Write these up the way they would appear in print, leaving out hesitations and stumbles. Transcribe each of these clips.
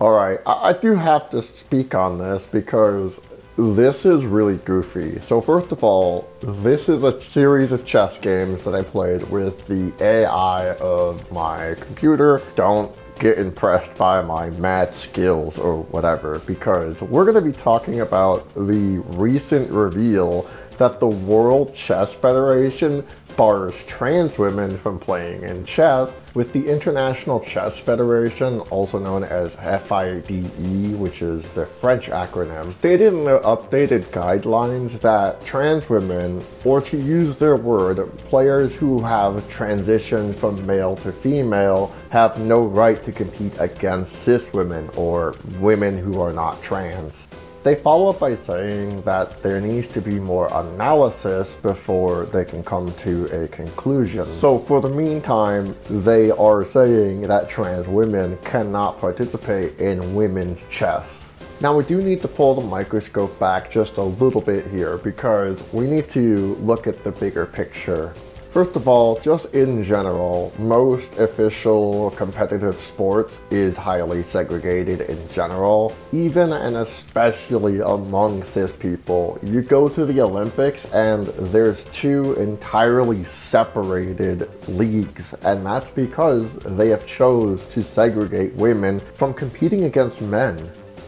Alright, I do have to speak on this because this is really goofy. So first of all, this is a series of chess games that I played with the AI of my computer. Don't get impressed by my mad skills or whatever, because we're going to be talking about the recent reveal that the World Chess Federation bars trans women from playing in chess, with the International Chess Federation, also known as FIDE, which is the French acronym, stated in their updated guidelines that trans women, or to use their word, players who have transitioned from male to female, have no right to compete against cis women or women who are not trans. They follow up by saying that there needs to be more analysis before they can come to a conclusion. So for the meantime, they are saying that trans women cannot participate in women's chess. Now we do need to pull the microscope back just a little bit here because we need to look at the bigger picture. First of all, just in general, most official competitive sports is highly segregated in general. Even and especially among cis people, you go to the Olympics and there's two entirely separated leagues, and that's because they have chose to segregate women from competing against men.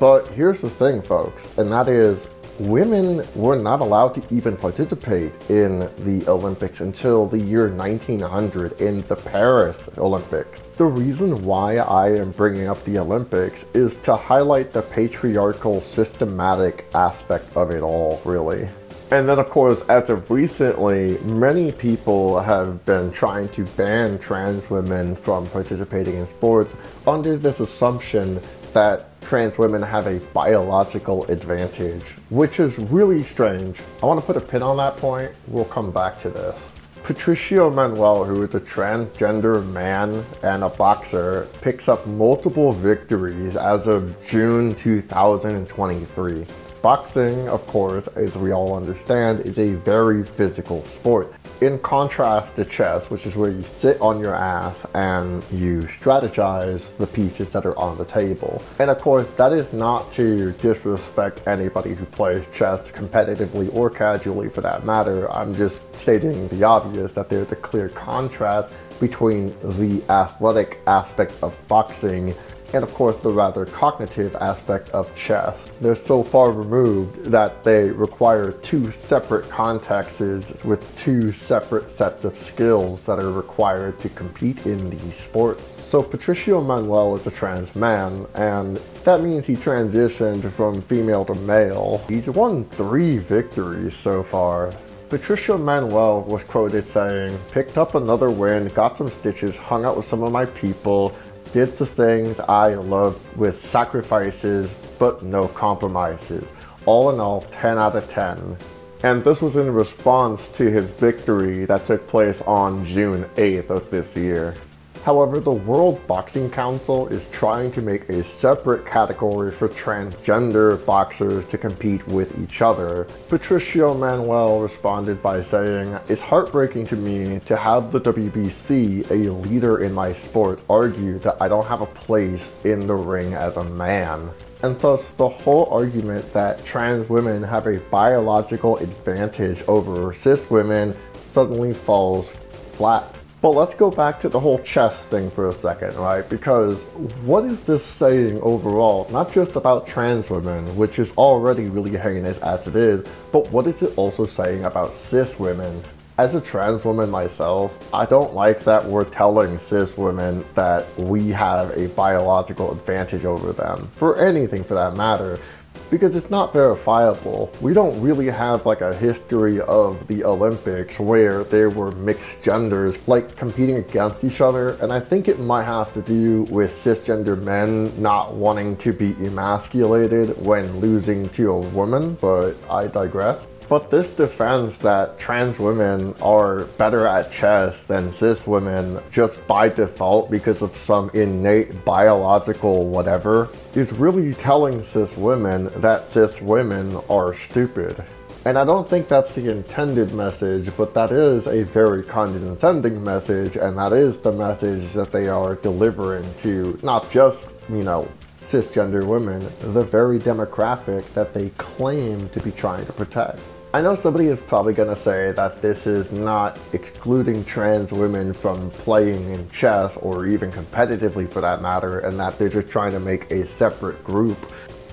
But here's the thing, folks, and that is, women were not allowed to even participate in the Olympics until the year 1900 in the Paris Olympics. The reason why I am bringing up the Olympics is to highlight the patriarchal, systematic aspect of it all, really. And then of course, as of recently, many people have been trying to ban trans women from participating in sports under this assumption that trans women have a biological advantage, which is really strange. I want to put a pin on that point. We'll come back to this. Patricio Manuel, who is a transgender man and a boxer, picks up multiple victories as of June 2023. Boxing, of course, as we all understand, is a very physical sport. In contrast to chess, which is where you sit on your ass and you strategize the pieces that are on the table. And of course, that is not to disrespect anybody who plays chess competitively or casually for that matter. I'm just stating the obvious that there's a clear contrast between the athletic aspect of boxing and of course the rather cognitive aspect of chess. They're so far removed that they require two separate contexts with two separate sets of skills that are required to compete in these sports. So Patricio Manuel is a trans man, and that means he transitioned from female to male. He's won 3 victories so far. Patricio Manuel was quoted saying, "Picked up another win, got some stitches, hung out with some of my people, did the things I love with sacrifices, but no compromises. All in all, 10 out of 10. And this was in response to his victory that took place on June 8th of this year. However, the World Boxing Council is trying to make a separate category for transgender boxers to compete with each other. Patricio Manuel responded by saying, "It's heartbreaking to me to have the WBC, a leader in my sport, argue that I don't have a place in the ring as a man." And thus, the whole argument that trans women have a biological advantage over cis women suddenly falls flat. But let's go back to the whole chess thing for a second, right? Because what is this saying overall? Not just about trans women, which is already really heinous as it is, but what is it also saying about cis women? As a trans woman myself, I don't like that we're telling cis women that we have a biological advantage over them, for anything for that matter, because it's not verifiable. We don't really have like a history of the Olympics where there were mixed genders like competing against each other, and I think it might have to do with cisgender men not wanting to be emasculated when losing to a woman, but I digress. But this defends that trans women are better at chess than cis women just by default because of some innate biological whatever is really telling cis women that cis women are stupid. And I don't think that's the intended message, but that is a very condescending message, and that is the message that they are delivering to not just, cisgender women, the very demographic that they claim to be trying to protect. I know somebody is probably going to say that this is not excluding trans women from playing in chess or even competitively for that matter, and that they're just trying to make a separate group,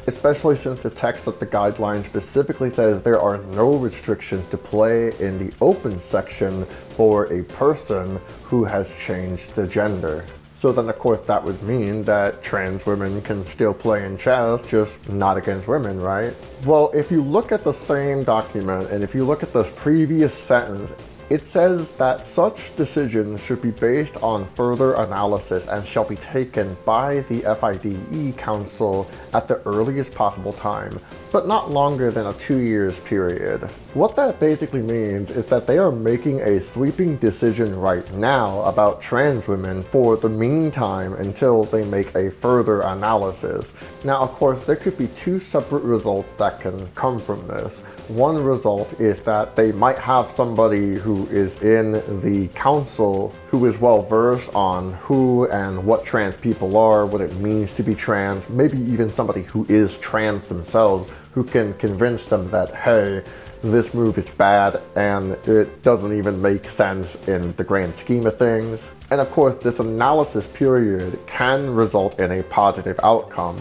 especially since the text of the guideline specifically says there are no restrictions to play in the open section for a person who has changed the gender. So then of course that would mean that trans women can still play in chess, just not against women, right? Well, if you look at the same document and if you look at the previous sentence, it says that such decisions should be based on further analysis and shall be taken by the FIDE Council at the earliest possible time, but not longer than a 2 years period. What that basically means is that they are making a sweeping decision right now about trans women for the meantime until they make a further analysis. Now, of course, there could be two separate results that can come from this. One result is that they might have somebody who is in the council who is well versed on who and what trans people are, what it means to be trans, maybe even somebody who is trans themselves who can convince them that, hey, this move is bad and it doesn't even make sense in the grand scheme of things. And of course, this analysis period can result in a positive outcome.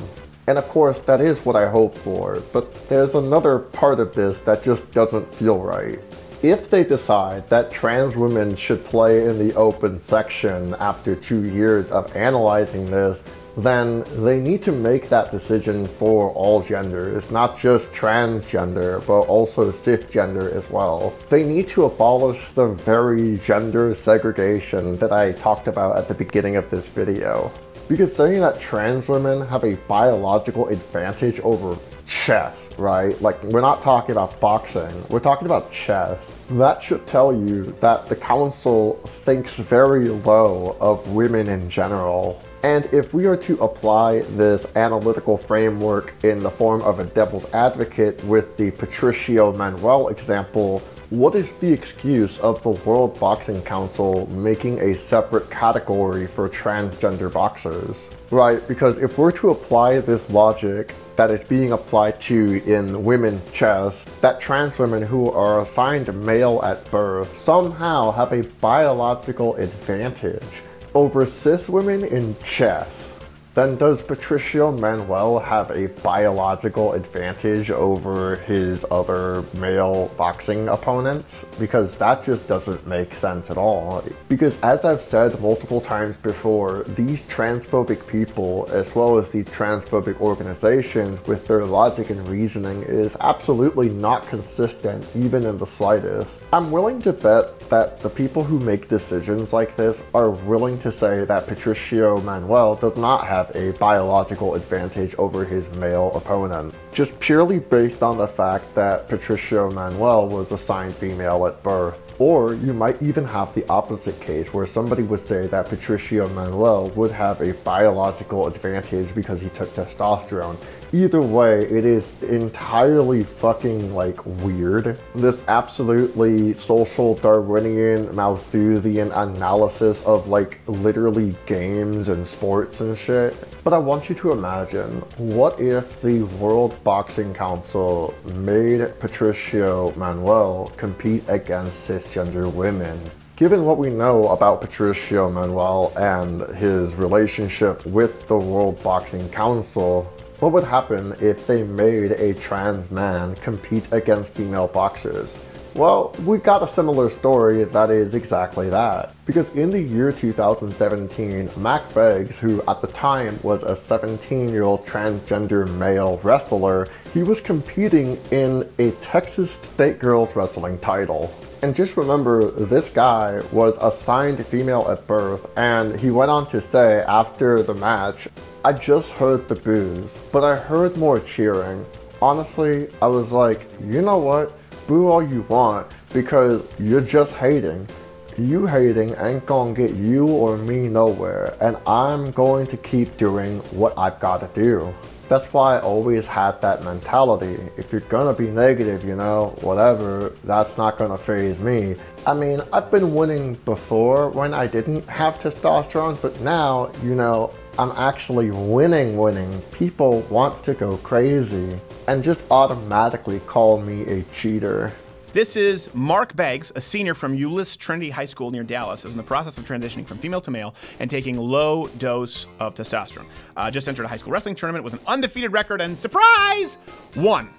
And of course, that is what I hope for, but there's another part of this that just doesn't feel right. If they decide that trans women should play in the open section after 2 years of analyzing this, then they need to make that decision for all genders, not just transgender, but also cisgender as well. They need to abolish the very gender segregation that I talked about at the beginning of this video. Because saying that trans women have a biological advantage over chess, right? Like, we're not talking about boxing, we're talking about chess. That should tell you that the council thinks very low of women in general. And if we are to apply this analytical framework in the form of a devil's advocate with the Patricio Manuel example, what is the excuse of the World Boxing Council making a separate category for transgender boxers? Right, because if we're to apply this logic that is being applied to in women's chess, that trans women who are assigned male at birth somehow have a biological advantage over cis women in chess, then does Patricio Manuel have a biological advantage over his other male boxing opponents? Because that just doesn't make sense at all. Because as I've said multiple times before, these transphobic people, as well as these transphobic organizations with their logic and reasoning is absolutely not consistent, even in the slightest. I'm willing to bet that the people who make decisions like this are willing to say that Patricio Manuel does not have a biological advantage over his male opponent, just purely based on the fact that Patricio Manuel was assigned female at birth. Or you might even have the opposite case where somebody would say that Patricio Manuel would have a biological advantage because he took testosterone. Either way, it is entirely fucking like weird. This absolutely social Darwinian Malthusian analysis of like literally games and sports and shit. But I want you to imagine, what if the World Boxing Council made Patricio Manuel compete against cisgender women? Given what we know about Patricio Manuel and his relationship with the World Boxing Council, what would happen if they made a trans man compete against female boxers? Well, we got a similar story that is exactly that. Because in the year 2017, Mac Beggs, who at the time was a 17-year-old transgender male wrestler, he was competing in a Texas State Girls Wrestling title. And just remember, this guy was assigned female at birth, and he went on to say after the match, "I just heard the boos, but I heard more cheering. Honestly, I was like, you know what? Boo all you want, because you're just hating. You hating ain't gonna get you or me nowhere, and I'm going to keep doing what I've gotta do." That's why I always had that mentality. If you're gonna be negative, you know, whatever, that's not gonna faze me. I mean, I've been winning before when I didn't have testosterone, but now, you know, I'm actually winning, people want to go crazy and just automatically call me a cheater. This is Mark Beggs, a senior from Euless Trinity High School near Dallas, is in the process of transitioning from female to male and taking low dose of testosterone. Just entered a high school wrestling tournament with an undefeated record and, surprise, won.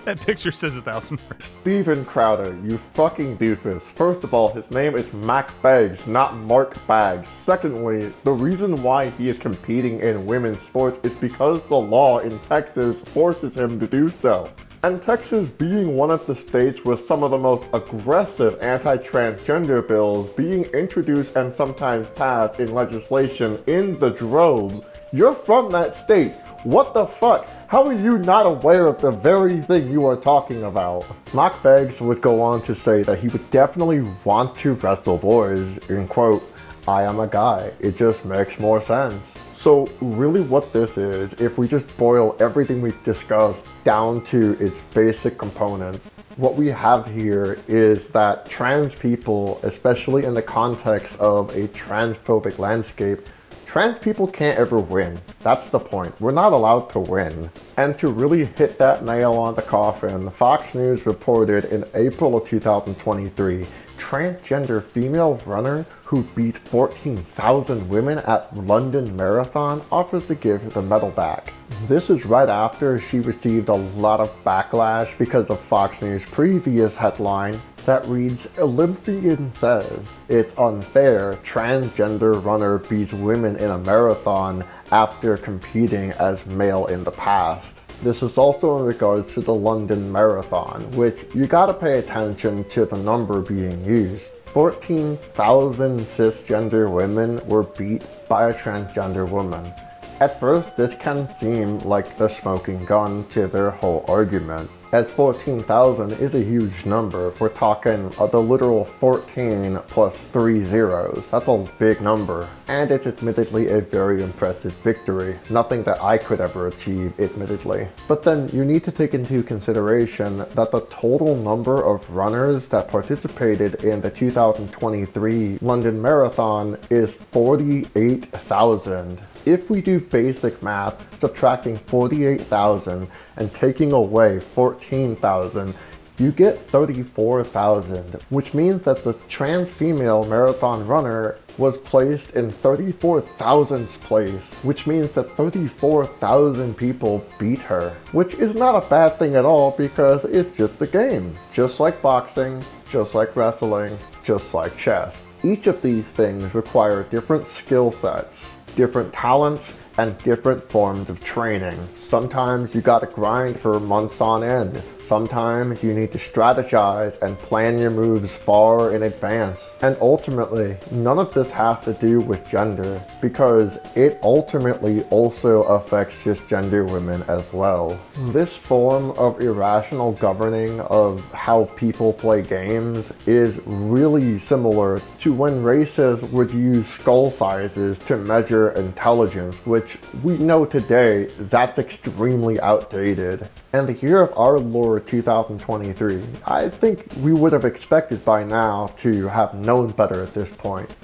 That picture says 1,000 words. Steven Crowder, you fucking doofus. First of all, his name is Mac Beggs, not Mark Baggs. Secondly, the reason why he is competing in women's sports is because the law in Texas forces him to do so. And Texas being one of the states with some of the most aggressive anti-transgender bills being introduced and sometimes passed in legislation in the droves, you're from that state. What the fuck? How are you not aware of the very thing you are talking about? Mac Beggs would go on to say that he would definitely want to wrestle boys, in quote, I am a guy, it just makes more sense. So really what this is, if we just boil everything we've discussed down to its basic components, what we have here is that trans people, especially in the context of a transphobic landscape, trans people can't ever win. That's the point. We're not allowed to win. And to really hit that nail on the coffin, Fox News reported in April of 2023, transgender female runner who beat 14,000 women at London Marathon offers to give the medal back. This is right after she received a lot of backlash because of Fox News' previous headline that reads, Olympian says it's unfair transgender runner beats women in a marathon after competing as male in the past. This is also in regards to the London Marathon, which you gotta pay attention to the number being used. 14,000 cisgender women were beat by a transgender woman. At first, this can seem like the smoking gun to their whole argument, as 14,000 is a huge number. We're talking the literal 14 plus 3 zeros. That's a big number. And it's admittedly a very impressive victory. Nothing that I could ever achieve, admittedly. But then you need to take into consideration that the total number of runners that participated in the 2023 London Marathon is 48,000. If we do basic math, subtracting 48,000 and taking away 14,000, you get 34,000, which means that the trans female marathon runner was placed in 34,000th place, which means that 34,000 people beat her, which is not a bad thing at all because it's just a game. Just like boxing, just like wrestling, just like chess. Each of these things require different skill sets, different talents, and different forms of training. Sometimes you gotta grind for months on end. Sometimes you need to strategize and plan your moves far in advance. And ultimately, none of this has to do with gender, because it ultimately also affects cisgender women as well. This form of irrational governing of how people play games is really similar to when races would use skull sizes to measure intelligence, which we know today that's extremely outdated. And the year of our Lord 2023, I think we would have expected by now to have known better at this point.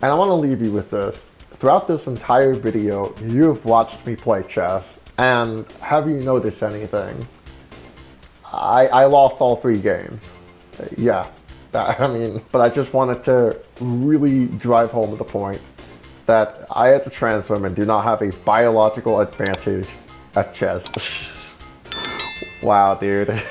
And I want to leave you with this. Throughout this entire video, you have watched me play chess, and have you noticed anything? I lost all 3 games. Yeah, but I just wanted to really drive home the point that I as a trans woman do not have a biological advantage at chess. Wow, dude.